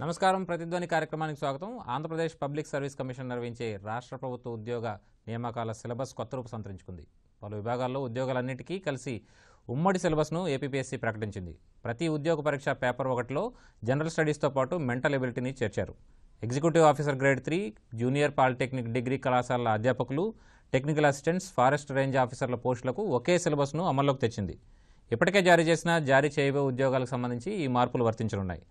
నమస్కారం. ప్రతిధ్వని కార్యక్రమానికి స్వాగతం. ఆంధ్రప్రదేశ్ పబ్లిక్ సర్వీస్ కమిషన్ నిర్వహించే రాష్ట్ర ప్రభుత్వ ఉద్యోగ నియామకాల సిలబస్ కొత్త రూపు సంతరించుకుంది. పలు విభాగాల్లో ఉద్యోగాలన్నిటికీ కలిసి ఉమ్మడి సిలబస్ను ఏపీపీఎస్సీ ప్రకటించింది. ప్రతి ఉద్యోగ పరీక్ష పేపర్ 1లో జనరల్ స్టడీస్తో పాటు మెంటల్ ఎబిలిటీని చేర్చారు. Executive officer grade 3, junior polytechnic degree కళాశాలల అధ్యాపకులు, టెక్నికల్ అసిస్టెంట్స్, ఫారెస్ట్ రేంజ్ ఆఫీసర్ల పోస్టులకు ఒకే సిలబస్ను అమల్లోకి తెచ్చింది. ఇప్పటికే జారీ చేయబోయే ఉద్యోగాలకు సంబంధించి ఈ మార్పులు వర్తించనున్నాయి.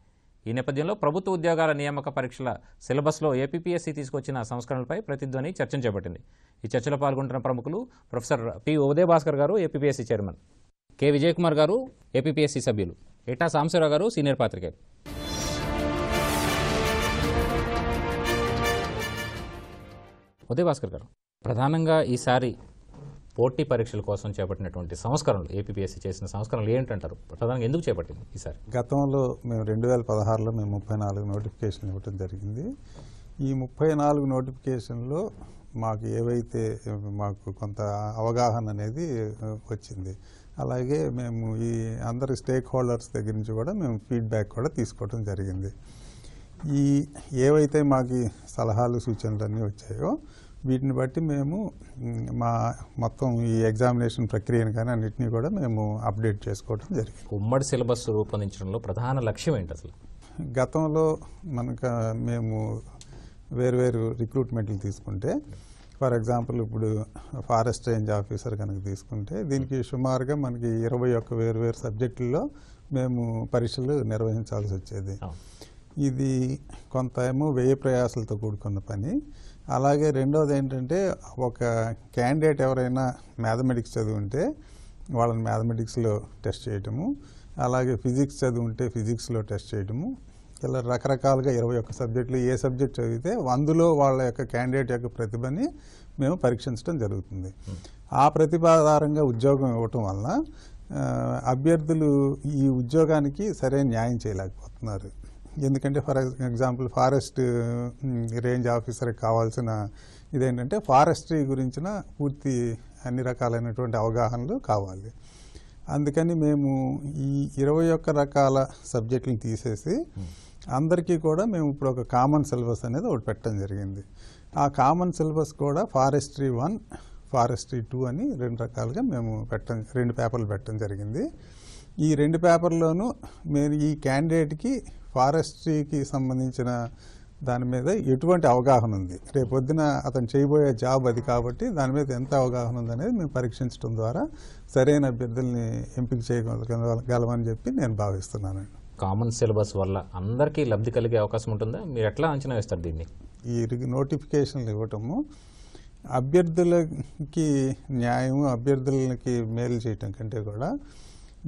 ఈ నేపథ్యంలో ప్రభుత్వ ఉద్యోగాల నియామక పరీక్షల సిలబస్లో ఏపీపీఎస్సీ తీసుకొచ్చిన సంస్కరణలపై ప్రతిధ్వని చర్చను చేపట్టింది. ఈ చర్చలో పాల్గొంటున్న ప్రముఖులు ప్రొఫెసర్ పి ఉదయభాస్కర్ గారు, APPSC chairman, K Vijay Kumar గారు, ఏపీపీఎస్సీ సభ్యులు, ఏటా సాంబశివరావు గారు, సీనియర్ పాత్రికేయులు. ఉదయభాస్కర్ గారు, ప్రధానంగా ఈసారి పోటీ పరీక్షల కోసం చేపట్టినటువంటి సంస్కరణలు, ఏపీపీఎస్సీ చేసిన సంస్కరణలు ఏంటంటారు? ప్రధానంగా ఎందుకు చేపట్టింది ఈసారి? గతంలో మేము 2016లో 34 నోటిఫికేషన్లు ఇవ్వడం జరిగింది. ఈ 34 నోటిఫికేషన్లో మాకు ఏవైతే మాకు కొంత అవగాహన అనేది వచ్చింది. అలాగే మేము ఈ అందరి స్టేక్ హోల్డర్స్ దగ్గర నుంచి కూడా మేము ఫీడ్బ్యాక్ కూడా తీసుకోవడం జరిగింది. ఈ ఏవైతే మాకు సలహాలు సూచనలు అన్నీ వచ్చాయో వీటిని బట్టి మేము మా మొత్తం ఈ ఎగ్జామినేషన్ ప్రక్రియను కానీ అన్నింటినీ కూడా మేము అప్డేట్ చేసుకోవడం జరిగింది. ఉమ్మడి సిలబస్ రూపొందించడంలో ప్రధాన లక్ష్యం ఏంటి అసలు? గతంలో మేము వేరు రిక్రూట్మెంట్లు తీసుకుంటే, ఫర్ ఎగ్జాంపుల్ ఇప్పుడు ఫారెస్ట్ రేంజ్ ఆఫీసర్ కనుక తీసుకుంటే దీనికి సుమారుగా మనకి 21 వేరు సబ్జెక్టుల్లో మేము పరీక్షలు నిర్వహించాల్సి వచ్చేది. ఇది కొంత ఏమో వ్యయ ప్రయాసాలతో కూడుకున్న పని. అలాగే రెండోది ఏంటంటే, ఒక క్యాండిడేట్ ఎవరైనా మ్యాథమెటిక్స్ చదువుంటే వాళ్ళని మ్యాథమెటిక్స్లో టెస్ట్ చేయటము, అలాగే ఫిజిక్స్ చదువుంటే ఫిజిక్స్లో టెస్ట్ చేయటము, ఇలా రకరకాలుగా 21 సబ్జెక్టులు ఏ సబ్జెక్ట్ చదివితే అందులో వాళ్ళ యొక్క క్యాండిడేట్ యొక్క ప్రతిభని మేము పరీక్షించడం జరుగుతుంది. ఆ ప్రతిభ ఆధారంగా ఉద్యోగం ఇవ్వటం వలన అభ్యర్థులు ఈ ఉద్యోగానికి సరైన న్యాయం చేయలేకపోతున్నారు. ఎందుకంటే ఫర్ ఎగ్జాంపుల్ ఫారెస్ట్ రేంజ్ ఆఫీసర్కి కావాల్సిన ఇదేంటంటే ఫారెస్ట్రీ గురించిన పూర్తి అన్ని రకాలైనటువంటి అవగాహనలు కావాలి. అందుకని మేము ఈ 21 రకాల సబ్జెక్టులను తీసేసి అందరికీ కూడా మేము ఇప్పుడు ఒక కామన్ సిలబస్ అనేది ఒకటి పెట్టడం జరిగింది. ఆ కామన్ సిలబస్ కూడా ఫారెస్ట్రీ 1, ఫారెస్ట్రీ 2 అని 2 రకాలుగా మేము 2 పేపర్లు పెట్టడం జరిగింది. ఈ 2 పేపర్లోనూ మేము ఈ క్యాండిడేట్కి ఫారెస్ట్రీకి సంబంధించిన దాని మీద ఎటువంటి అవగాహన ఉంది, రేపొద్దున అతను చేయబోయే జాబ్ అది కాబట్టి దాని మీద ఎంత అవగాహన ఉందనేది మేము పరీక్షించడం ద్వారా సరైన అభ్యర్థుల్ని ఎంపిక చేయగలమని చెప్పి నేను భావిస్తున్నాను. కామన్ సిలబస్ వల్ల అందరికీ లబ్ధి కలిగే అవకాశం ఉంటుందా? మీరు ఎట్లా అంచనా వేస్తారు దీన్ని? ఈ నోటిఫికేషన్లు ఇవ్వటము అభ్యర్థులకి న్యాయం, అభ్యర్థులకి మేలు చేయటం కంటే కూడా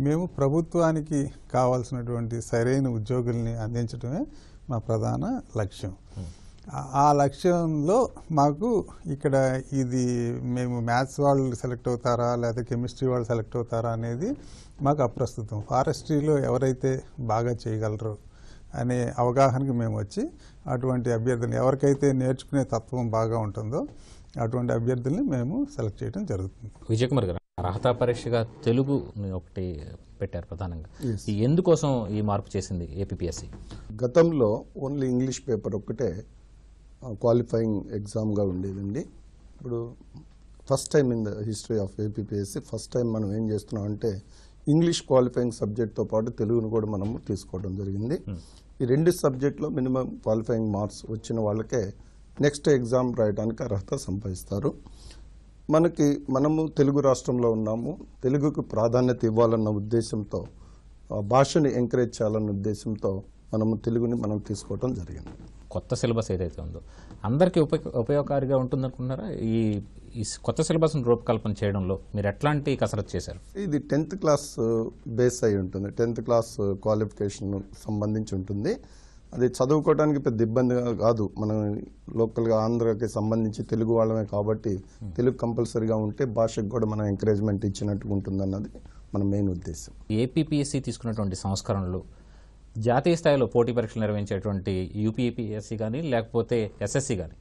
మేము ప్రభుత్వానికి కావాల్సినటువంటి సరైన ఉద్యోగుల్ని అందించడమే మా ప్రధాన లక్ష్యం. ఆ లక్ష్యంలో మాకు ఇక్కడ ఇది మేము మ్యాథ్స్ వాళ్ళు సెలెక్ట్ అవుతారా లేదా కెమిస్ట్రీ వాళ్ళు సెలెక్ట్ అవుతారా అనేది మాకు అప్రస్తుతం. ఫారెస్ట్రీలో ఎవరైతే బాగా చేయగలరో అనే అవగాహనకి మేము వచ్చి అటువంటి అభ్యర్థులు ఎవరికైతే నేర్చుకునే తత్వం బాగా ఉంటుందో అటువంటి అభ్యర్థుల్ని మేము సెలెక్ట్ చేయడం జరుగుతుంది. విజయ్ కుమార్ గారు, అర్హతా పరీక్షగా తెలుగు ఒకటి పెట్టారు ప్రధానంగా. ఎందుకోసం ఈ మార్పు చేసింది ఏపీపీఎస్సీ? గతంలో ఓన్లీ ఇంగ్లీష్ పేపర్ ఒక్కటే క్వాలిఫైయింగ్ ఎగ్జామ్గా ఉండేదండి. ఇప్పుడు first time in the history of APPSC first time మనం ఏం చేస్తున్నాం అంటే ఇంగ్లీష్ క్వాలిఫైయింగ్ సబ్జెక్ట్తో పాటు తెలుగును కూడా మనము తీసుకోవడం జరిగింది. ఈ 2 సబ్జెక్టులో మినిమం క్వాలిఫైయింగ్ మార్క్స్ వచ్చిన వాళ్ళకే నెక్స్ట్ ఎగ్జామ్ రాయడానికి అర్హత సంపాదిస్తారు. మనము తెలుగు రాష్ట్రంలో ఉన్నాము, తెలుగుకు ప్రాధాన్యత ఇవ్వాలన్న ఉద్దేశంతో, భాషని ఎంకరేజ్ చేయాలన్న ఉద్దేశంతో మనము తెలుగుని తీసుకోవడం జరిగింది. కొత్త సిలబస్ ఏదైతే ఉందో అందరికీ ఉపయోగకారిగా ఉంటుందనుకుంటున్నారా? ఈ కొత్త సిలబస్ను రూపకల్పన చేయడంలో మీరు ఎట్లాంటి కసరత్తు చేశారు? ఇది 10th క్లాస్ బేస్ అయి ఉంటుంది, 10th క్లాస్ క్వాలిఫికేషన్ సంబంధించి ఉంటుంది. అది చదువుకోవడానికి పెద్ద ఇబ్బందిగా కాదు. మనం లోకల్గా ఆంధ్రాకి సంబంధించి తెలుగు వాళ్ళమే కాబట్టి తెలుగు కంపల్సరీగా ఉంటే భాషకు కూడా మనం ఎంకరేజ్మెంట్ ఇచ్చినట్టుగా ఉంటుందన్నది మన మెయిన్ ఉద్దేశం. ఏపీపీఎస్సీ తీసుకున్నటువంటి సంస్కరణలు జాతీయ స్థాయిలో పోటీ పరీక్షలు నిర్వహించేటువంటి యూపీపీఎస్సీ కానీ లేకపోతే ఎస్ఎస్సీ కానీ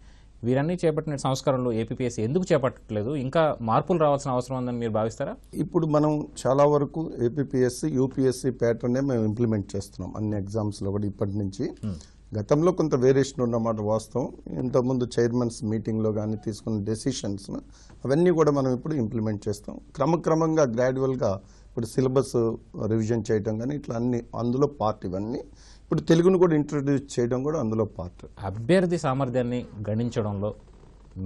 వీరన్నీ చేపట్టిన సంస్కరణలు ఏపీపీఎస్సీ ఎందుకు చేపట్టలేదు? ఇంకా మార్పులు రావాల్సిన అవసరం ఉందని మీరు భావిస్తారా? ఇప్పుడు మనం చాలా వరకు ఏపీపీఎస్సీ యూపీఎస్సీ ప్యాటర్నే మేము ఇంప్లిమెంట్ చేస్తున్నాం అన్ని ఎగ్జామ్స్లో కూడా ఇప్పటి నుంచి. గతంలో కొంత వేరియేషన్ ఉన్నమాట వాస్తవం. ఇంతకుముందు చైర్మన్స్ మీటింగ్లో కానీ తీసుకున్న డెసిషన్స్ అవన్నీ కూడా మనం ఇప్పుడు ఇంప్లిమెంట్ చేస్తాం. క్రమక్రమంగా గ్రాడ్యువల్గా ఇప్పుడు సిలబస్ రివిజన్ చేయడం కానీ ఇట్లా అన్ని అందులో పార్ట్. ఇవన్నీ ఇప్పుడు తెలుగును కూడా ఇంట్రడ్యూస్ చేయడం కూడా అందులో పార్ట్. అభ్యర్థి సామర్థ్యాన్ని గణించడంలో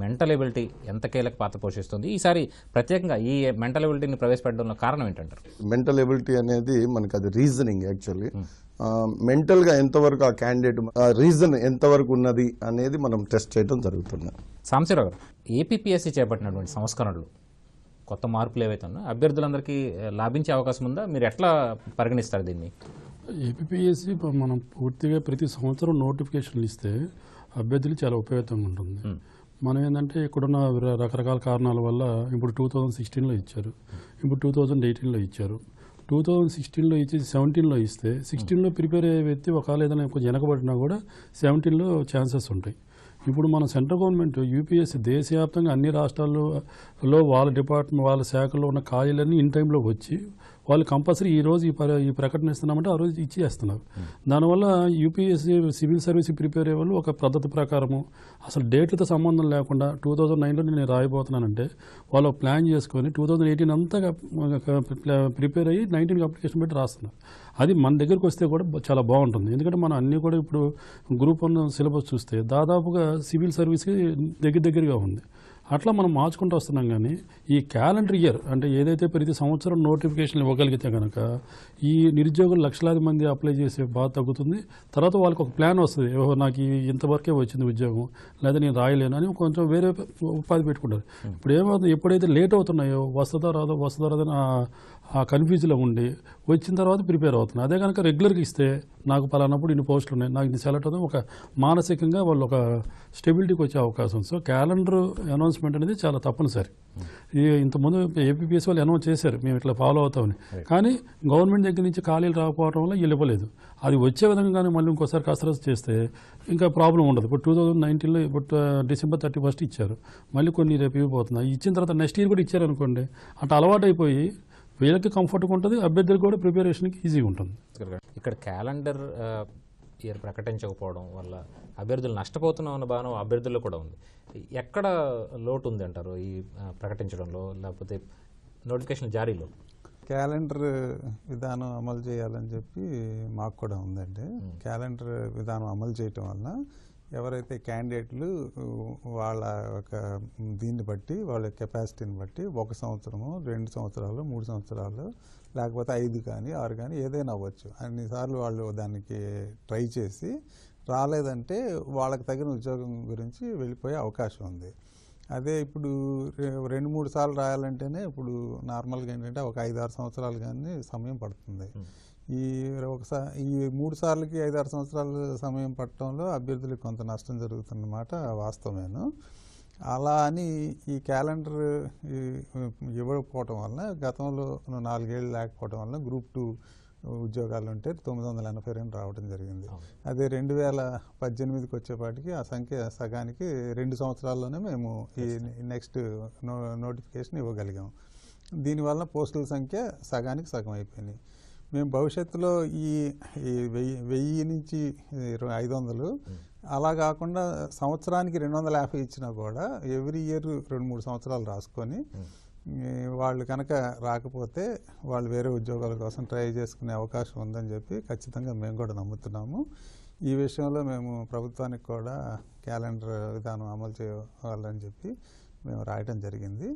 మెంటల్ ఎబిలిటీ ఎంత కీలక పాత్ర పోషిస్తుంది? ఈసారి ప్రత్యేకంగా ఈ మెంటల్ ఎబిలిటీని ప్రవేశపెట్టడంలో కారణం ఏంటంటారు? మెంటల్ ఎబిలిటీ అనేది మనకి అది రీజనింగ్ యాక్చువల్లీ. మెంటల్గా ఎంతవరకు ఆ క్యాండిడేట్ రీజన్ ఎంతవరకు ఉన్నది అనేది మనం టెస్ట్ చేయడం జరుగుతుంది. సాంబశివరావు గారు, ఏపీపీఎస్సీ చేపట్టినటువంటి సంస్కరణలు, కొత్త మార్పులు ఏవైతే ఉన్నాయో అభ్యర్థులందరికీ లాభించే అవకాశం ఉందా? మీరు ఎట్లా పరిగణిస్తారు దీన్ని? ఏపీపీఎస్సీ మనం పూర్తిగా ప్రతి సంవత్సరం నోటిఫికేషన్లు ఇస్తే అభ్యర్థులు చాలా ఉపయోగంగా ఉంటుంది. మనం ఏంటంటే ఇక్కడున్న రకరకాల కారణాల వల్ల ఇప్పుడు 2016లో ఇచ్చారు, ఇప్పుడు 2018లో ఇచ్చారు. 2016లో ఇచ్చి 17లో ఇస్తే 16లో ప్రిపేర్ అయ్యే వ్యక్తి ఒకవేళ ఏదైనా కొంచెం వెనకబడినా కూడా 17లో ఛాన్సెస్ ఉంటాయి. ఇప్పుడు మన సెంట్రల్ గవర్నమెంట్ యూపీఎస్సీ దేశవ్యాప్తంగా అన్ని రాష్ట్రాల్లో వాళ్ళ డిపార్ట్మెంట్ వాళ్ళ శాఖల్లో ఉన్న ఖాళీలన్నీ ఇన్ టైంలో వచ్చి వాళ్ళు కంపల్సరీ ఈ రోజు ఈ ప్రకటన ఇస్తున్నామంటే ఆ రోజు ఇచ్చేస్తున్నారు. దానివల్ల యూపీఎస్సీ సివిల్ సర్వీస్ ప్రిపేర్ అయ్యే వాళ్ళు ఒక పద్ధతి ప్రకారము అసలు డేట్లతో సంబంధం లేకుండా 2009లో నేను రాయబోతున్నానంటే వాళ్ళు ప్లాన్ చేసుకొని 2018 అంతా ప్రిపేర్ అయ్యి 19కి అప్లికేషన్ పెట్టి రాస్తున్నారు. అది మన దగ్గరికి వస్తే కూడా చాలా బాగుంటుంది. ఎందుకంటే మనం అన్నీ కూడా ఇప్పుడు గ్రూప్ 1 సిలబస్ చూస్తే దాదాపుగా సివిల్ సర్వీస్కి దగ్గరగా ఉంది. అట్లా మనం మార్చుకుంటూ వస్తున్నాం. కానీ ఈ క్యాలెండర్ ఇయర్ అంటే ఏదైతే ప్రతి సంవత్సరం నోటిఫికేషన్లు ఇవ్వగలిగితే కనుక ఈ నిరుద్యోగులు లక్షలాది మంది అప్లై చేసే బాధ తగ్గుతుంది. తర్వాత వాళ్ళకి ఒక ప్లాన్ వస్తుంది, నాకు ఇంతవరకే వచ్చింది ఉద్యోగం లేదా నేను రాయలేను అని కొంచెం వేరే ఉపాధి పెట్టుకుంటారు. ఇప్పుడు ఏమవుతుంది, ఎప్పుడైతే లేట్ అవుతున్నాయో వస్తుందో రాదో ఆ కన్ఫ్యూజ్లో ఉండి వచ్చిన తర్వాత ప్రిపేర్ అవుతున్నారు. అదే కనుక రెగ్యులర్గా ఇస్తే నాకు పలానప్పుడు ఇన్ని పోస్టులు ఉన్నాయి, నాకు ఇది సెలెక్ట్ అవుతుంది, ఒక మానసికంగా వాళ్ళు ఒక స్టెబిలిటీకి వచ్చే అవకాశం. సో క్యాలెండర్ అనౌన్స్మెంట్ అనేది చాలా తప్పనిసరి. ఇంతకుముందు ఏపీపీఎస్ వాళ్ళు అనౌన్స్ చేశారు మేము ఇట్లా ఫాలో అవుతామని, కానీ గవర్నమెంట్ దగ్గర నుంచి ఖాళీలు రాకపోవడం వల్ల వీళ్ళు ఇవ్వలేదు. అది వచ్చే విధంగానే మళ్ళీ ఇంకోసారి కసరత్తు చేస్తే ఇంకా ప్రాబ్లం ఉండదు. ఇప్పుడు 2019లో ఇప్పుడు December 31 ఇచ్చారు, మళ్ళీ కొన్ని రేపు ఇవ్వబోతున్నాయి. ఇచ్చిన తర్వాత నెక్స్ట్ ఇయర్ కూడా ఇచ్చారనుకోండి, అట్లా అలవాటు అయిపోయి వీళ్ళకి కంఫర్ట్గా ఉంటుంది, అభ్యర్థులకు కూడా ప్రిపరేషన్కి ఈజీగా ఉంటుంది. ఇక్కడ క్యాలెండర్ ఇయర్ ప్రకటించకపోవడం వల్ల అభ్యర్థులు నష్టపోతున్నాం అన్న భావన అభ్యర్థుల్లో కూడా ఉంది. ఎక్కడ లోటు ఉంది అంటారు ఈ ప్రకటించడంలో లేకపోతే నోటిఫికేషన్ జారీలో? క్యాలెండర్ విధానం అమలు చేయాలని చెప్పి మాకు కూడా ఉందండి. క్యాలెండర్ విధానం అమలు చేయటం వల్ల ఎవరైతే క్యాండిడేట్లు వాళ్ళ ఒక దీన్ని బట్టి వాళ్ళ కెపాసిటీని బట్టి 1 సంవత్సరము 2 సంవత్సరాలు 3 సంవత్సరాలు లేకపోతే 5 కానీ 6 కానీ ఏదైనా అవ్వచ్చు, అన్నిసార్లు వాళ్ళు దానికి ట్రై చేసి రాలేదంటే వాళ్ళకి తగిన ఉద్యోగం గురించి వెళ్ళిపోయే అవకాశం ఉంది. అదే ఇప్పుడు 2-3 సార్లు రాయాలంటేనే ఇప్పుడు నార్మల్గా ఏంటంటే ఒక 5-6 సంవత్సరాలు కానీ సమయం పడుతుంది. ఈ 3 సార్లకి 5-6 సంవత్సరాల సమయం పట్టడంలో అభ్యర్థులకు కొంత నష్టం జరుగుతున్నమాట వాస్తవమేను. అలా అని ఈ క్యాలెండర్ ఇవ్వకపోవటం వల్ల గతంలో 4 ఏళ్ళు లేకపోవడం వల్ల గ్రూప్ 2 ఉద్యోగాలు ఉంటే 982 రావడం జరిగింది. అదే 2018కి వచ్చేపాటికి ఆ సంఖ్య సగానికి 2 సంవత్సరాల్లోనే మేము ఈ నెక్స్ట్ నోటిఫికేషన్ ఇవ్వగలిగాం. దీనివల్ల పోస్టుల సంఖ్య సగానికి సగం అయిపోయినాయి. మేము భవిష్యత్తులో ఈ 1000 నుంచి 500 అలా కాకుండా సంవత్సరానికి 250 ఇచ్చినా కూడా ఎవ్రీ ఇయర్ 2-3 సంవత్సరాలు రాసుకొని వాళ్ళు కనుక రాకపోతే వాళ్ళు వేరే ఉద్యోగాల కోసం ట్రై చేసుకునే అవకాశం ఉందని చెప్పి ఖచ్చితంగా మేము కూడా నమ్ముతున్నాము. ఈ విషయంలో మేము ప్రభుత్వానికి కూడా క్యాలెండర్ విధానం అమలు చేయాలని చెప్పి మేము రాయటం జరిగింది.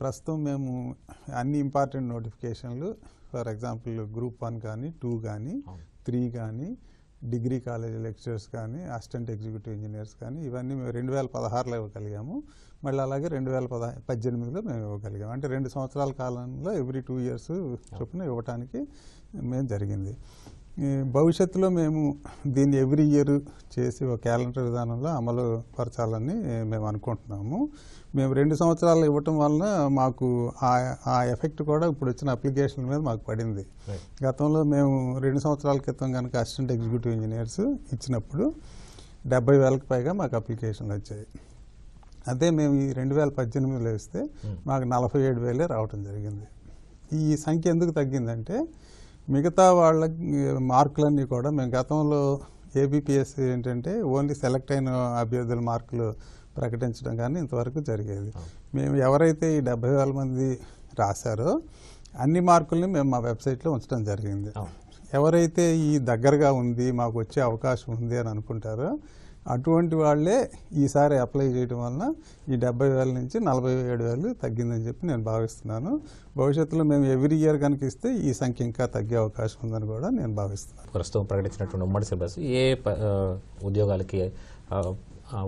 ప్రస్తుతం మేము అన్ని ఇంపార్టెంట్ నోటిఫికేషన్లు ఫర్ ఎగ్జాంపుల్ గ్రూప్ 1 కానీ 2 కానీ 3 కానీ డిగ్రీ కాలేజ్ లెక్చరర్స్ కానీ అసిస్టెంట్ ఎగ్జిక్యూటివ్ ఇంజనీర్స్ కానీ ఇవన్నీ మేము 2016లో ఇవ్వగలిగాము. మళ్ళీ అలాగే 2018లో మేము ఇవ్వగలిగాము. అంటే 2 సంవత్సరాల కాలంలో ఎవ్రీ 2 ఇయర్స్ చొప్పున ఇవ్వటానికి మేము జరిగింది. భవిష్యత్తులో మేము దీన్ని ఎవ్రీ ఇయర్ చేసి ఒక క్యాలెండర్ విధానంలో అమలు పరచాలని మేము అనుకుంటున్నాము. మేము 2 సంవత్సరాలు ఇవ్వటం వలన మాకు ఆ ఎఫెక్ట్ కూడా ఇప్పుడు వచ్చిన అప్లికేషన్ మీద మాకు పడింది. గతంలో మేము 2 సంవత్సరాల క్రితం కనుక అసిస్టెంట్ ఎగ్జిక్యూటివ్ ఇంజనీర్స్ ఇచ్చినప్పుడు 70,000కి పైగా మాకు అప్లికేషన్లు వచ్చాయి. అదే మేము ఈ 2018లో ఇస్తే మాకు 47,000 రావటం జరిగింది. ఈ సంఖ్య ఎందుకు తగ్గిందంటే మిగతా వాళ్ళ మార్కులన్నీ కూడా మేము గతంలో ఏబిపిఎస్సి ఏంటంటే ఓన్లీ సెలెక్ట్ అయిన అభ్యర్థుల మార్కులు ప్రకటించడం కానీ ఇంతవరకు జరిగేది. మేము ఎవరైతే ఈ 70,000 మంది రాశారో అన్ని మార్కుల్ని మేము మా వెబ్సైట్లో ఉంచడం జరిగింది. ఎవరైతే ఈ దగ్గరగా ఉంది మాకు వచ్చే అవకాశం ఉంది అని అనుకుంటారో అటువంటి వాళ్ళే ఈసారి అప్లై చేయడం వలన ఈ 70,000 నుంచి 47,000 తగ్గిందని చెప్పి నేను భావిస్తున్నాను. భవిష్యత్తులో మేము ఎవ్రీ ఇయర్ కనుక ఇస్తే ఈ సంఖ్య ఇంకా తగ్గే అవకాశం ఉందని కూడా నేను భావిస్తున్నాను. ప్రస్తుతం ప్రకటించినటువంటి ఉమ్మడి సిలబస్ ఏ ఉద్యోగాలకి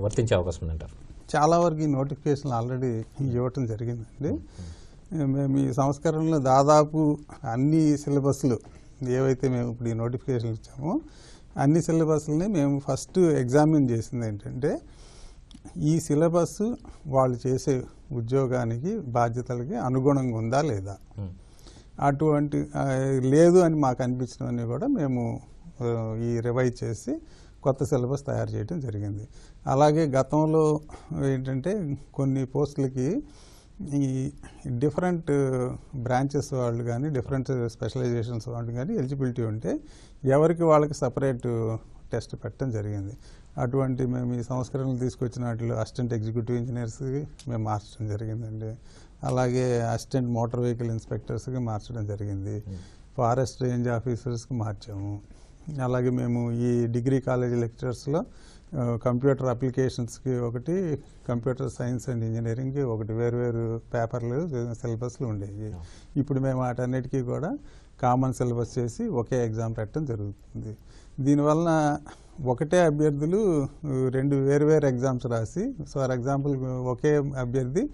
వర్తించే అవకాశం ఉందంటారు? చాలా వరకు ఈ నోటిఫికేషన్లు ఆల్రెడీ ఇవ్వటం జరిగిందండి. మేము ఈ సంస్కరణలో దాదాపు అన్ని సిలబస్లు ఏవైతే మేము ఇప్పుడు ఈ నోటిఫికేషన్లు ఇచ్చామో అన్ని సిలబస్లని మేము ఫస్ట్ ఎగ్జామిన్ చేసింది ఏంటంటే ఈ సిలబస్ వాళ్ళు చేసే ఉద్యోగానికి బాధ్యతలకి అనుగుణంగా ఉందా లేదా. అటువంటి లేదు అని మాకు అనిపించినవన్నీ కూడా మేము ఈ రివైజ్ చేసి కొత్త సిలబస్ తయారు చేయడం జరిగింది. అలాగే గతంలో ఏంటంటే కొన్ని పోస్టులకి ఈ డిఫరెంట్ బ్రాంచెస్ వాళ్ళు కానీ డిఫరెంట్ స్పెషలైజేషన్స్ వాళ్ళు కానీ ఎలిజిబిలిటీ ఉంటే ఎవరికి వాళ్ళకి సపరేట్ టెస్ట్ పెట్టడం జరిగింది. అటువంటి మేము ఈ సంస్కరణలు తీసుకొచ్చిన వాటిలో అసిస్టెంట్ ఎగ్జిక్యూటివ్ ఇంజనీర్స్కి మేము మార్చడం జరిగిందండి. అలాగే అసిస్టెంట్ మోటార్ వెహికల్ ఇన్స్పెక్టర్స్కి మార్చడం జరిగింది. ఫారెస్ట్ రేంజ్ ఆఫీసర్స్కి మార్చాము. అలాగే మేము ఈ డిగ్రీ కాలేజీ లెక్చరర్స్లో కంప్యూటర్ అప్లికేషన్స్కి ఒకటి, కంప్యూటర్ సైన్స్ అండ్ ఇంజనీరింగ్కి ఒకటి వేరు పేపర్లు సిలబస్లు ఉండేవి. ఇప్పుడు మేము వాటన్నిటికీ కూడా కామన్ సిలబస్ చేసి ఒకే ఎగ్జామ్ పెట్టడం జరుగుతుంది. దీనివలన ఒకటే అభ్యర్థులు రెండు వేరు ఎగ్జామ్స్ రాసి, ఫర్ ఎగ్జాంపుల్ ఒకే అభ్యర్థి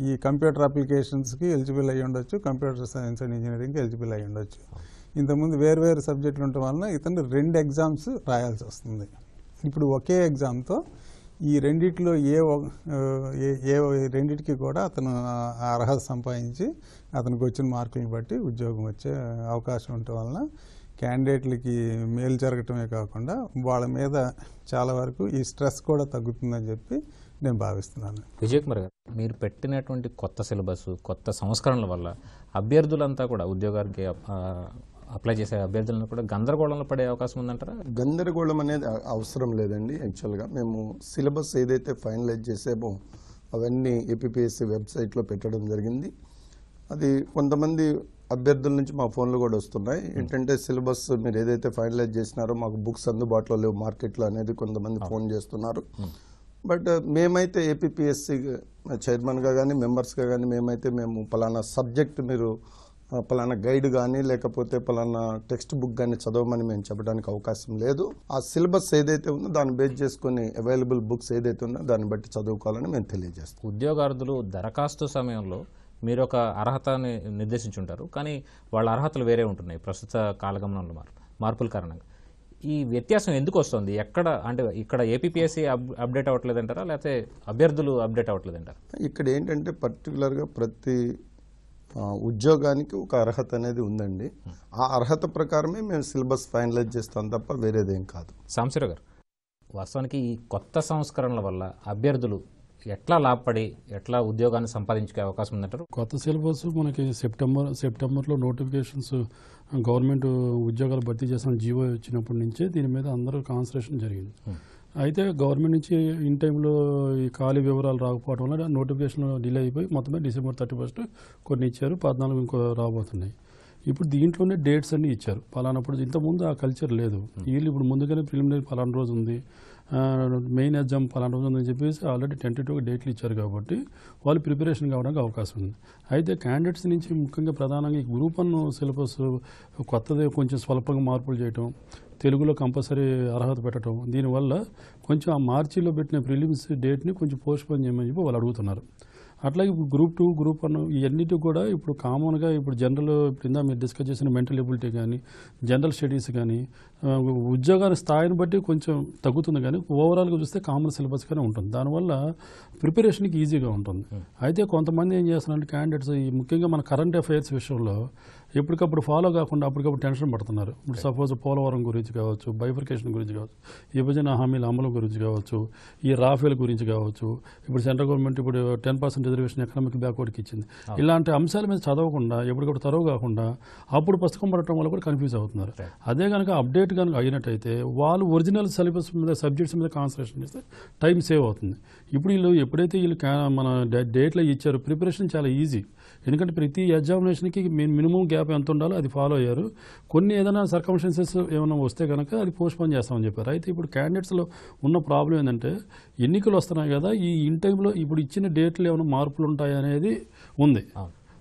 ఈ కంప్యూటర్ అప్లికేషన్స్కి ఎలిజిబుల్ అయ్యి ఉండొచ్చు, కంప్యూటర్ సైన్స్ అండ్ ఇంజనీరింగ్కి ఎలిజిబుల్ అయ్యి ఉండొచ్చు. ఇంతకుముందు వేరు సబ్జెక్టులు ఉండటం వలన ఇతను 2 ఎగ్జామ్స్ రాయాల్సి వస్తుంది. ఇప్పుడు ఒకే ఎగ్జామ్తో ఈ రెండిట్లో ఏ రెండిటికి కూడా అతను అర్హత సంపాదించి అతనికి వచ్చిన మార్కులను బట్టి ఉద్యోగం వచ్చే అవకాశం ఉండటం వలన క్యాండిడేట్లకి మేలు జరగటమే కాకుండా వాళ్ళ మీద చాలా వరకు ఈ స్ట్రెస్ కూడా తగ్గుతుందని చెప్పి నేను భావిస్తున్నాను. విజయ్ కుమార్ గారు, మీరు పెట్టినటువంటి కొత్త సిలబస్, కొత్త సంస్కరణల వల్ల అభ్యర్థులంతా కూడా ఉద్యోగానికి అప్లై చేసే అభ్యర్థులను కూడా గందరగోళంలో పడే అవకాశం ఉందంటారా? గందరగోళం అనేది అవసరం లేదండి. యాక్చువల్గా మేము సిలబస్ ఏదైతే ఫైనలైజ్ చేసామో అవన్నీ ఏపీపీఎస్సీ వెబ్సైట్లో పెట్టడం జరిగింది. అది కొంతమంది అభ్యర్థుల నుంచి మా ఫోన్లు కూడా వస్తున్నాయి. ఏంటంటే సిలబస్ మీరు ఏదైతే ఫైనలైజ్ చేసినారో మాకు బుక్స్ అందుబాటులో లేవు మార్కెట్లో అనేది కొంతమంది ఫోన్ చేస్తున్నారు. బట్ మేమైతే ఏపీపీఎస్సీ చైర్మన్గా కానీ మెంబర్స్గా కానీ మేము పలానా సబ్జెక్ట్ మీరు పలానా గైడ్ కానీ లేకపోతే పలానా టెక్స్ట్ బుక్ కానీ చదవమని మేము చెప్పడానికి అవకాశం లేదు. ఆ సిలబస్ ఏదైతే ఉందో దాన్ని బేస్ చేసుకుని అవైలబుల్ బుక్స్ ఏదైతే ఉందో దాన్ని బట్టి చదువుకోవాలని మేము తెలియజేస్తాం. ఉద్యోగార్థులు దరఖాస్తు సమయంలో మీరు ఒక అర్హతని నిర్దేశించుంటారు, కానీ వాళ్ళ అర్హతలు వేరే ఉంటున్నాయి ప్రస్తుత కాలగమనంలో మార్పుల కారణంగా. ఈ వ్యత్యాసం ఎందుకు వస్తుంది? ఎక్కడ అంటే ఇక్కడ ఏపీపీఎస్సీ అప్డేట్ అవ్వట్లేదంటారా, లేకపోతే అభ్యర్థులు అప్డేట్ అవ్వట్లేదంటారా? ఇక్కడ ఏంటంటే పర్టికులర్గా ప్రతి ఉద్యోగానికి ఒక అర్హత అనేది ఉందండి. ఆ అర్హత ప్రకారమే మేము సిలబస్ ఫైనలైజ్ చేస్తాం తప్ప వేరేదేం కాదు. సాంబశివరావు గారు, వాస్తవానికి ఈ కొత్త సంస్కరణల వల్ల అభ్యర్థులు ఎట్లా లాభపడి ఎట్లా ఉద్యోగాన్ని సంపాదించుకునే అవకాశం ఉందంటారు? కొత్త సిలబస్ మనకి సెప్టెంబర్లో నోటిఫికేషన్స్ గవర్నమెంట్ ఉద్యోగాలు భర్తీ చేసిన జీవో వచ్చినప్పటి నుంచే దీని మీద అందరూ కాన్సన్ట్రేషన్ జరిగింది. అయితే గవర్నమెంట్ నుంచి ఇన్ టైంలో ఈ ఖాళీ వివరాలు రాకపోవడం వల్ల నోటిఫికేషన్ డిలే అయిపోయి మొత్తమే December 31 కొన్ని ఇచ్చారు, 14 ఇంకో రాబోతున్నాయి. ఇప్పుడు దీంట్లోనే డేట్స్ అన్నీ ఇచ్చారు పలానప్పుడు. ఇంతకుముందు ఆ కల్చర్ లేదు. వీళ్ళు ఇప్పుడు ముందుగానే ప్రిలిమినరీ పలానా రోజు ఉంది, మెయిన్ ఎగ్జామ్ పలానా రోజు ఉందని చెప్పేసి ఆల్రెడీ టెంటేటివ్గా డేట్లు ఇచ్చారు కాబట్టి వాళ్ళు ప్రిపరేషన్ కావడానికి అవకాశం ఉంది. అయితే క్యాండిడేట్స్ నుంచి ముఖ్యంగా ప్రధానంగా ఈ గ్రూప్ 1 సిలబస్ కొత్తది కొంచెం స్వల్పంగా మార్పులు చేయటం, తెలుగులో కంపల్సరీ అర్హత పెట్టడం, దీనివల్ల కొంచెం ఆ మార్చిలో పెట్టిన ప్రిలిమ్స్ డేట్ని కొంచెం పోస్ట్పోన్ చేయమని చెప్పి వాళ్ళు అడుగుతున్నారు. అట్లాగే ఇప్పుడు గ్రూప్ 2, గ్రూప్ 1 ఇవన్నిటి కూడా ఇప్పుడు కామన్గా ఇప్పుడు జనరల్ ఇప్పుడు ఇందా మీరు డిస్కస్ చేసిన మెంటల్ ఎబిలిటీ కానీ జనరల్ స్టడీస్ కానీ ఉద్యోగాల స్థాయిని బట్టి కొంచెం తగ్గుతుంది, కానీ ఓవరాల్గా చూస్తే కామన్ సిలబస్గానే ఉంటుంది. దానివల్ల ప్రిపరేషన్కి ఈజీగా ఉంటుంది. అయితే కొంతమంది ఏం చేస్తున్నారంటే క్యాండిడేట్స్ ఈ ముఖ్యంగా మన కరెంట్ అఫైర్స్ విషయంలో ఎప్పటికప్పుడు ఫాలో కాకుండా అప్పటికప్పుడు టెన్షన్ పడుతున్నారు. ఇప్పుడు సపోజ్ పోలవరం గురించి కావచ్చు, బైఫర్కేషన్ గురించి కావచ్చు, విభజన హామీల అమలు గురించి కావచ్చు, ఈ రాఫేల్ గురించి కావచ్చు, ఇప్పుడు సెంట్రల్ గవర్నమెంట్ ఇప్పుడు 10% రిజర్వేషన్ ఎకనామిక్ బ్యాక్వర్డ్కి ఇచ్చింది. ఇలాంటి అంశాల మీద చదవకుండా ఎప్పటికప్పుడు తరవు కాకుండా అప్పుడు పుస్తకం పడటం వల్ల కూడా కన్ఫ్యూజ్ అవుతున్నారు. అదే కనుక అప్డేట్ కనుక అయినట్టయితే వాళ్ళు ఒరిజినల్ సిలబస్ మీద సబ్జెక్ట్స్ మీద కాన్సన్ట్రేషన్ చేస్తే టైం సేవ్ అవుతుంది. ఇప్పుడు వీళ్ళు ఎప్పుడైతే వీళ్ళు మన డేట్లో ఇచ్చారో ప్రిపరేషన్ చాలా ఈజీ. ఎందుకంటే ప్రతి ఎగ్జామినేషన్కి మినిమం గ్యాప్ ఎంత ఉండాలో అది ఫాలో అయ్యారు. కొన్ని ఏదైనా సర్కమ్స్టెన్సెస్ ఏమైనా వస్తే కనుక అది పోస్ట్పోన్ చేస్తామని చెప్పారు. అయితే ఇప్పుడు క్యాండిడేట్స్లో ఉన్న ప్రాబ్లం ఏంటంటే ఎన్నికలు వస్తున్నాయి కదా, ఈ ఇన్ టైంలో ఇప్పుడు ఇచ్చిన డేట్లు ఏమైనా మార్పులు ఉంటాయి అనేది ఉంది.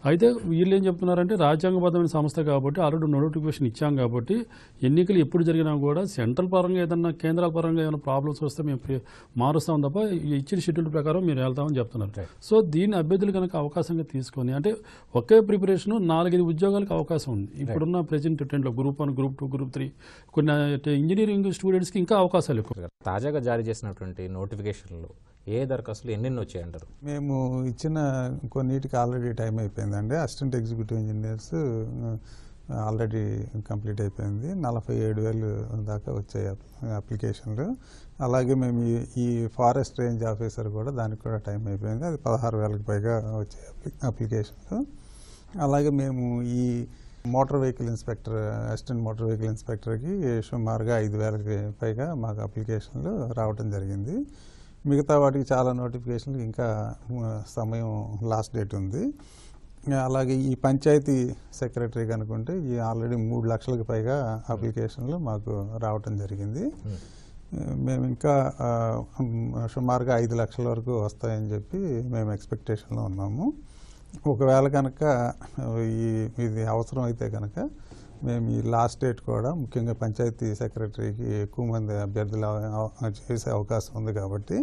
అయితే వీళ్ళు ఏం చెప్తున్నారంటే రాజ్యాంగబద్ధమైన సంస్థ కాబట్టి ఆల్రెడీ నోటిఫికేషన్ ఇచ్చాం కాబట్టి ఎన్నికలు ఎప్పుడు జరిగినా కూడా సెంట్రల్ పరంగా ఏదన్నా కేంద్రాల పరంగా ఏమైనా ప్రాబ్లమ్స్ వస్తే మేము మారుస్తాం తప్ప ఇచ్చిన షెడ్యూల్ ప్రకారం మీరు వెళ్తామని చెప్తున్నారు. సో దీన్ని అభ్యర్థులు కనుక అవకాశంగా తీసుకొని అంటే ఒకే ప్రిపరేషన్ 4-5 ఉద్యోగాలకు అవకాశం ఉంది. ఇప్పుడున్న ప్రెజెంట్ ట్రెండ్లో గ్రూప్ 1, గ్రూప్ 2, గ్రూప్ 3 కొన్ని ఇంజనీరింగ్ స్టూడెంట్స్కి ఇంకా అవకాశాలు ఎక్కువ. తాజాగా జారీ చేసినటువంటి నోటిఫికేషన్లు ఏ దరఖాస్తులు ఎన్నెన్ని వచ్చాయంటారు? మేము ఇచ్చిన కొన్నిటికి ఆల్రెడీ టైం అయిపోయిందండి. Assistant executive engineers already complete అయిపోయింది. 47,000 దాకా వచ్చాయి అప్లికేషన్లు. అలాగే మేము ఈ ఫారెస్ట్ రేంజ్ ఆఫీసర్ కూడా దానికి కూడా టైం అయిపోయింది. అది 16,000కి పైగా వచ్చాయి అప్లికేషన్లు. అలాగే మేము ఈ motor vehicle inspector assistant motor vehicle ఇన్స్పెక్టర్కి సుమారుగా 5,000కి పైగా మాకు అప్లికేషన్లు రావడం జరిగింది. మిగతా వాటికి చాలా నోటిఫికేషన్లు ఇంకా సమయం లాస్ట్ డేట్ ఉంది. అలాగే ఈ పంచాయతీ సెక్రటరీ కనుకుంటే ఈ ఆల్రెడీ 3 లక్షలకు పైగా అప్లికేషన్లు మాకు రావటం జరిగింది. మేము ఇంకా సుమారుగా 5 లక్షల వరకు వస్తాయని చెప్పి మేము ఎక్స్పెక్టేషన్లో ఉన్నాము. ఒకవేళ కనుక ఇది అవసరం అయితే కనుక మేము ఈ లాస్ట్ డేట్ కూడా ముఖ్యంగా పంచాయతీ సెక్రటరీకి ఎక్కువ మంది అభ్యర్థులు చేసే అవకాశం ఉంది కాబట్టి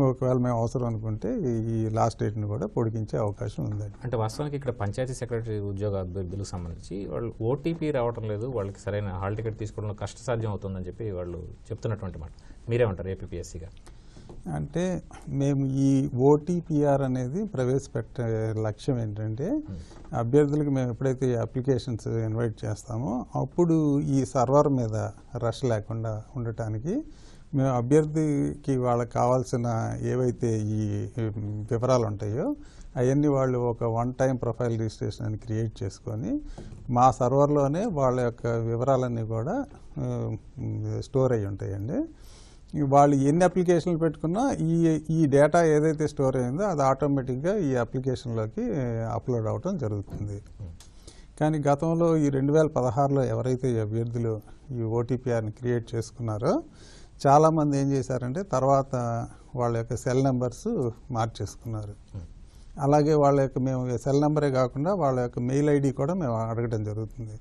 ఒకవేళ మేము అవసరం అనుకుంటే ఈ లాస్ట్ డేట్ని కూడా పొడిగించే అవకాశం ఉందండి. అంటే వాస్తవానికి ఇక్కడ పంచాయతీ సెక్రటరీ ఉద్యోగ అభ్యర్థులకు సంబంధించి వాళ్ళు ఓటీపీ రావడం లేదు, వాళ్ళకి సరైన హాల్ టికెట్ తీసుకోవడంలో కష్టసాధ్యం అవుతుందని చెప్పి వాళ్ళు చెప్తున్నటువంటి మాట. మీరేమంటారు ఏపీపీఎస్సీగా? అంటే మేము ఈ ఓటీపీఆర్ అనేది ప్రవేశపెట్టే లక్ష్యం ఏంటంటే అభ్యర్థులకు మేము ఎప్పుడైతే అప్లికేషన్స్ ఇన్వైట్ చేస్తామో అప్పుడు ఈ సర్వర్ మీద రష్ లేకుండా ఉండటానికి మేము అభ్యర్థికి వాళ్ళకి కావాల్సిన ఏవైతే ఈ వివరాలు ఉంటాయో అవన్నీ వాళ్ళు ఒక వన్ టైం ప్రొఫైల్ రిజిస్ట్రేషన్ అని క్రియేట్ చేసుకొని మా సర్వర్లోనే వాళ్ళ యొక్క వివరాలన్నీ కూడా స్టోర్ అయ్యి ఉంటాయండి. వాళ్ళు ఎన్ని అప్లికేషన్లు పెట్టుకున్నా ఈ డేటా ఏదైతే స్టోర్ అయిందో అది ఆటోమేటిక్గా ఈ అప్లికేషన్లోకి అప్లోడ్ అవ్వటం జరుగుతుంది. కానీ గతంలో ఈ 2016లో ఎవరైతే అభ్యర్థులు ఈ ఓటీపీఆర్ని క్రియేట్ చేసుకున్నారో చాలామంది ఏం చేశారంటే తర్వాత వాళ్ళ యొక్క సెల్ నెంబర్స్ మార్చేసుకున్నారు. అలాగే వాళ్ళ యొక్క మేము సెల్ నెంబరే కాకుండా వాళ్ళ యొక్క మెయిల్ ఐడి కూడా మేము అడగడం జరుగుతుంది.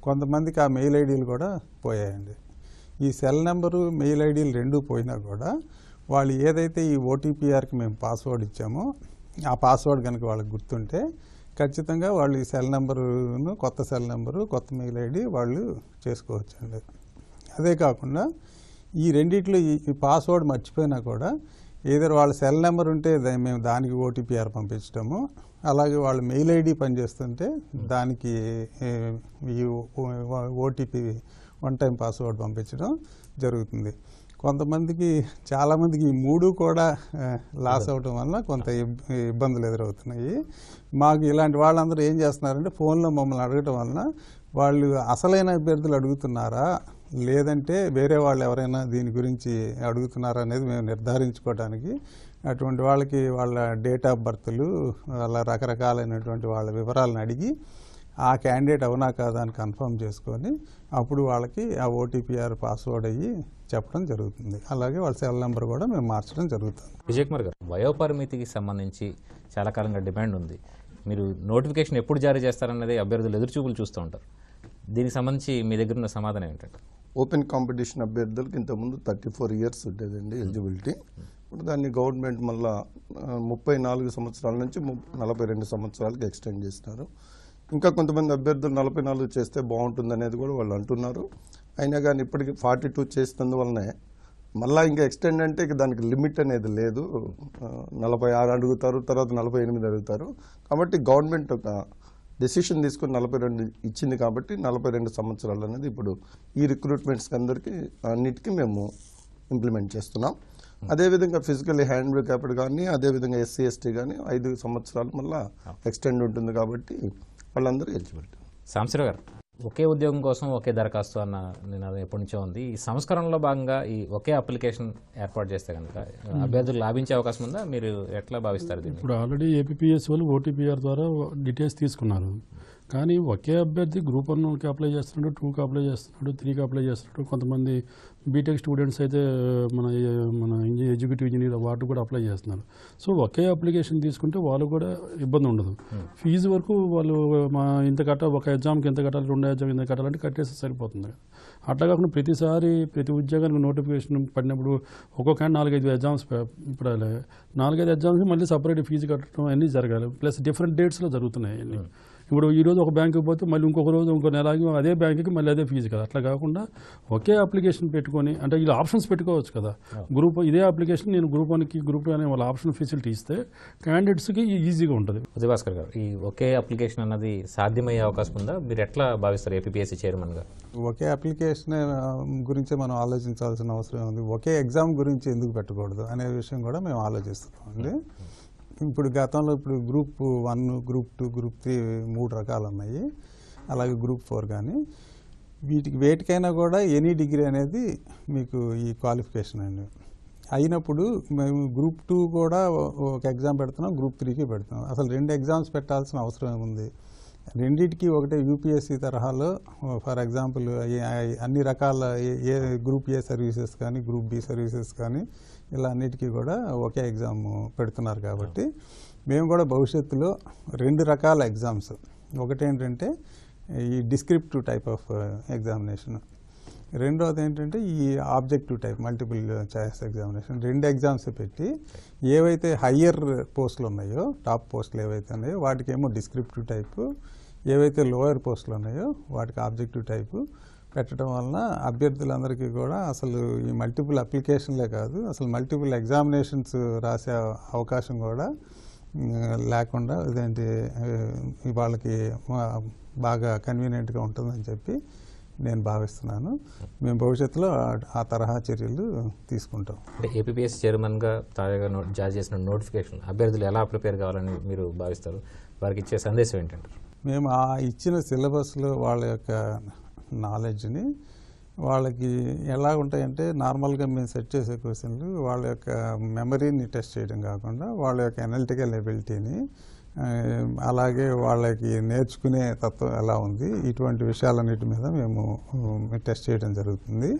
కొంతమందికి ఆ మెయిల్ ఐడీలు కూడా పోయాయండి. ఈ సెల్ నెంబరు మెయిల్ ఐడీలు రెండూ పోయినా కూడా వాళ్ళు ఏదైతే ఈ ఓటీపీఆర్కి మేము పాస్వర్డ్ ఇచ్చామో ఆ పాస్వర్డ్ కనుక వాళ్ళకి గుర్తుంటే ఖచ్చితంగా వాళ్ళు ఈ సెల్ నెంబరును కొత్త సెల్ నెంబరు కొత్త మెయిల్ ఐడి వాళ్ళు చేసుకోవచ్చండి. అదే కాకుండా ఈ రెండిట్లో ఈ పాస్వర్డ్ మర్చిపోయినా కూడా ఏదో వాళ్ళ సెల్ నెంబర్ ఉంటే మేము దానికి ఓటీపీఆర్ పంపించడము, అలాగే వాళ్ళ మెయిల్ ఐడి పనిచేస్తుంటే దానికి ఈ ఓటీపీ వన్ టైం పాస్వర్డ్ పంపించడం జరుగుతుంది. కొంతమందికి చాలామందికి ఈ 3 కూడా లాస్ అవడం వల్ల కొంత ఇబ్బందులు ఎదురవుతున్నాయి. మాకు ఇలాంటి వాళ్ళందరూ ఏం చేస్తున్నారంటే ఫోన్లో మమ్మల్ని అడగటం వలన వాళ్ళు అసలైన అభ్యర్థులు అడుగుతున్నారా లేదంటే వేరే వాళ్ళు ఎవరైనా దీని గురించి అడుగుతున్నారా అనేది మేము నిర్ధారించుకోవడానికి అటువంటి వాళ్ళకి వాళ్ళ డేట్ ఆఫ్ బర్త్లు వాళ్ళ రకరకాలైనటువంటి వాళ్ళ వివరాలను అడిగి ఆ క్యాండిడేట్ అవునా కాదా అని కన్ఫర్మ్ చేసుకొని అప్పుడు వాళ్ళకి ఆ ఓటీపీఆర్ పాస్వర్డ్ అయ్యి చెప్పడం జరుగుతుంది. అలాగే వాళ్ళ సెల్ నెంబర్ కూడా మేము మార్చడం జరుగుతుంది. విజయ్ కుమార్ గారు, వయోపరిమితికి సంబంధించి చాలా కాలంగా డిమాండ్ ఉంది. మీరు నోటిఫికేషన్ ఎప్పుడు జారీ చేస్తారన్నది అభ్యర్థులు ఎదురుచూపులు చూస్తూ ఉంటారు. దీనికి సంబంధించి మీ దగ్గర ఉన్న సమాధానం ఏంటంటే? ఓపెన్ కాంపిటీషన్ అభ్యర్థులకు ఇంతకుముందు 34 years ఉండేదండి ఎలిజిబిలిటీ. ఇప్పుడు దాన్ని గవర్నమెంట్ మళ్ళా 34 సంవత్సరాల నుంచి 42 సంవత్సరాలకు ఎక్స్టెండ్ చేసినారు. ఇంకా కొంతమంది అభ్యర్థులు 44 చేస్తే బాగుంటుంది అనేది కూడా వాళ్ళు అంటున్నారు. అయినా కానీ ఇప్పటికీ 42 చేసినందువల్లనే మళ్ళీ ఇంకా ఎక్స్టెండ్ అంటే ఇక దానికి లిమిట్ అనేది లేదు. 46 అడుగుతారు, తర్వాత 48 అడుగుతారు. కాబట్టి గవర్నమెంట్ ఒక డెసిషన్ తీసుకొని 42 ఇచ్చింది కాబట్టి 42 సంవత్సరాలు అనేది ఇప్పుడు ఈ రిక్రూట్మెంట్స్కి అన్నిటికీ మేము ఇంప్లిమెంట్ చేస్తున్నాం. అదేవిధంగా ఫిజికల్లీ హ్యాండిక్యాప్డ్ కానీ అదేవిధంగా ఎస్సీ ఎస్టీ కానీ 5 సంవత్సరాలు మళ్ళీ ఎక్స్టెండ్ ఉంటుంది కాబట్టి వాళ్ళందరూ ఎలిజిబిలిటీ. సాంబశివరావు గారు, ఒకే ఉద్యోగం కోసం ఒకే దరఖాస్తు అన్న నినాదం ఎప్పటి నుంచో ఉంది. ఈ సంస్కరణలో భాగంగా ఈ ఒకే అప్లికేషన్ ఏర్పాటు చేస్తే కనుక అభ్యర్థులు లాభించే అవకాశం ఉందా? మీరు ఎట్లా భావిస్తారు దీన్ని? ఇప్పుడు ఆల్రెడీ ఏపీఎస్సీ వాళ్ళు ఓటీపీఆర్ ద్వారా డీటెయిల్స్ తీసుకున్నారు. కానీ ఒకే అభ్యర్థి గ్రూప్ 1కి అప్లై చేస్తున్నాడు, 2కి అప్లై చేస్తున్నాడు, 3కి అప్లై చేస్తున్నాడు. కొంతమంది బీటెక్ స్టూడెంట్స్ అయితే మన ఎగ్జిక్యూటివ్ ఇంజనీర్ వాటికి కూడా అప్లై చేస్తున్నారు. సో ఒకే అప్లికేషన్ తీసుకుంటే వాళ్ళు కూడా ఇబ్బంది ఉండదు. ఫీజు వరకు వాళ్ళు ఇంత కట్టాలి, ఒక ఎగ్జామ్కి ఎంత కట్టాలి, 2 ఎగ్జామ్ ఎంత కట్టాలంటే కట్టేస్తే సరిపోతుంది. అట్లా కాకుండా ప్రతిసారి ప్రతి ఉద్యోగానికి నోటిఫికేషన్ పడినప్పుడు ఒక్కొక్క 4-5 ఎగ్జామ్స్ ఇప్పుడు 4-5 ఎగ్జామ్స్ మళ్ళీ సపరేట్ ఫీజు కట్టడం అన్నీ జరగాలి. ప్లస్ డిఫరెంట్ డేట్స్లో జరుగుతున్నాయి అన్నీ. ఇప్పుడు ఈ రోజు ఒక బ్యాంకుకి పోతే మళ్ళీ ఇంకొక రోజు ఇంకో నెలకి అదే బ్యాంకుకి మళ్ళీ అదే ఫీజు కదా. అట్లా కాకుండా ఒకే అప్లికేషన్ పెట్టుకొని, అంటే ఇలా ఆప్షన్స్ పెట్టుకోవచ్చు కదా. ఇదే అప్లికేషన్ నేను గ్రూప్ 1కి గ్రూప్ 2 అనే వాళ్ళ ఆప్షన్ ఫెసిలిటీ ఇస్తే క్యాండిడేట్స్కి ఈజీగా ఉంటుంది. ఉదయభాస్కర్ గారు, ఈ ఒకే అప్లికేషన్ అన్నది సాధ్యమయ్యే అవకాశం ఉందా? మీరు ఎట్లా భావిస్తారు ఏపీఎస్సీ చైర్మన్గా? ఒకే అప్లికేషన్ గురించి మనం ఆలోచించాల్సిన అవసరం ఉంది. ఒకే ఎగ్జామ్ గురించి ఎందుకు పెట్టకూడదు అనే విషయం కూడా మేము ఆలోచిస్తున్నాం అండి. ఇప్పుడు గతంలో గ్రూప్ 1, గ్రూప్ 2, గ్రూప్ 3 3 రకాలు ఉన్నాయి. అలాగే గ్రూప్ 4 కానీ వేటికైనా కూడా ఎనీ డిగ్రీ అనేది మీకు ఈ క్వాలిఫికేషన్ అండి. అయినప్పుడు మేము గ్రూప్ 2 కూడా ఒక ఎగ్జామ్ పెడుతున్నాం, గ్రూప్ 3కి పెడుతున్నాం. అసలు 2 ఎగ్జామ్స్ పెట్టాల్సిన అవసరం ఏముంది? రెండింటికి ఒకటే యూపీఎస్సీ తరహాలో ఫర్ ఎగ్జాంపుల్ అన్ని రకాల గ్రూప్ ఏ సర్వీసెస్ కానీ గ్రూప్ బి సర్వీసెస్ కానీ ఇలా అన్నిటికీ కూడా ఒకే ఎగ్జామ్ పెడుతున్నారు. కాబట్టి మేము కూడా భవిష్యత్తులో 2 రకాల ఎగ్జామ్స్, ఒకటేంటంటే ఈ డిస్క్రిప్టివ్ టైప్ ఆఫ్ ఎగ్జామినేషన్, రెండోది ఏంటంటే ఈ objective type multiple choice examination. 2 exams పెట్టి ఏవైతే హయ్యర్ పోస్టులు ఉన్నాయో, టాప్ పోస్టులు ఏవైతే ఉన్నాయో వాటికేమో డిస్క్రిప్టివ్ టైపు, ఏవైతే లోయర్ పోస్టులు ఉన్నాయో వాటికి ఆబ్జెక్టివ్ టైపు పెట్టడం వలన అభ్యర్థులందరికీ కూడా అసలు ఈ మల్టిపుల్ అప్లికేషన్లే కాదు, అసలు మల్టిపుల్ ఎగ్జామినేషన్స్ రాసే అవకాశం కూడా లేకుండా ఇదేంటి వాళ్ళకి బాగా కన్వీనియంట్గా ఉంటుందని చెప్పి నేను భావిస్తున్నాను. మేము భవిష్యత్తులో ఆ తరహా చర్యలు తీసుకుంటాం. అంటే ఏపీఎస్సీ చైర్మన్గా తాజాగా జారీ చేసిన నోటిఫికేషన్ అభ్యర్థులు ఎలా ప్రిపేర్ కావాలని మీరు భావిస్తారు? వారికి ఇచ్చే సందేశం ఏంటంటారు? మేము ఆ ఇచ్చిన సిలబస్లో వాళ్ళ యొక్క నాలెడ్జ్ని వాళ్ళకి ఎలా ఉంటాయంటే, నార్మల్గా మేము సెట్ చేసే క్వశ్చన్లు వాళ్ళ యొక్క మెమరీని టెస్ట్ చేయడం కాకుండా వాళ్ళ యొక్క అనలిటికల్ ఎబిలిటీని, అలాగే వాళ్ళకి నేర్చుకునే తత్వం ఎలా ఉంది, ఇటువంటి విషయాలన్నిటి మీద మేము టెస్ట్ చేయడం జరుగుతుంది.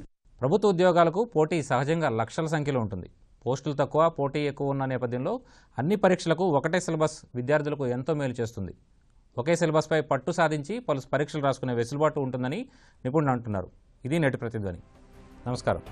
ప్రభుత్వ ఉద్యోగాలకు పోటీ సహజంగా లక్షల సంఖ్యలో ఉంటుంది. పోస్టులు తక్కువ, పోటీ ఎక్కువ ఉన్న నేపథ్యంలో అన్ని పరీక్షలకు ఒకటే సిలబస్ విద్యార్థులకు ఎంతో మేలు చేస్తుంది. ఒకే సిలబస్పై పట్టు సాధించి పలు పరీక్షలు రాసుకునే వెసులుబాటు ఉంటుందని నిపుణులు అంటున్నారు. ఇది నేటి ప్రతిధ్వని. నమస్కారం.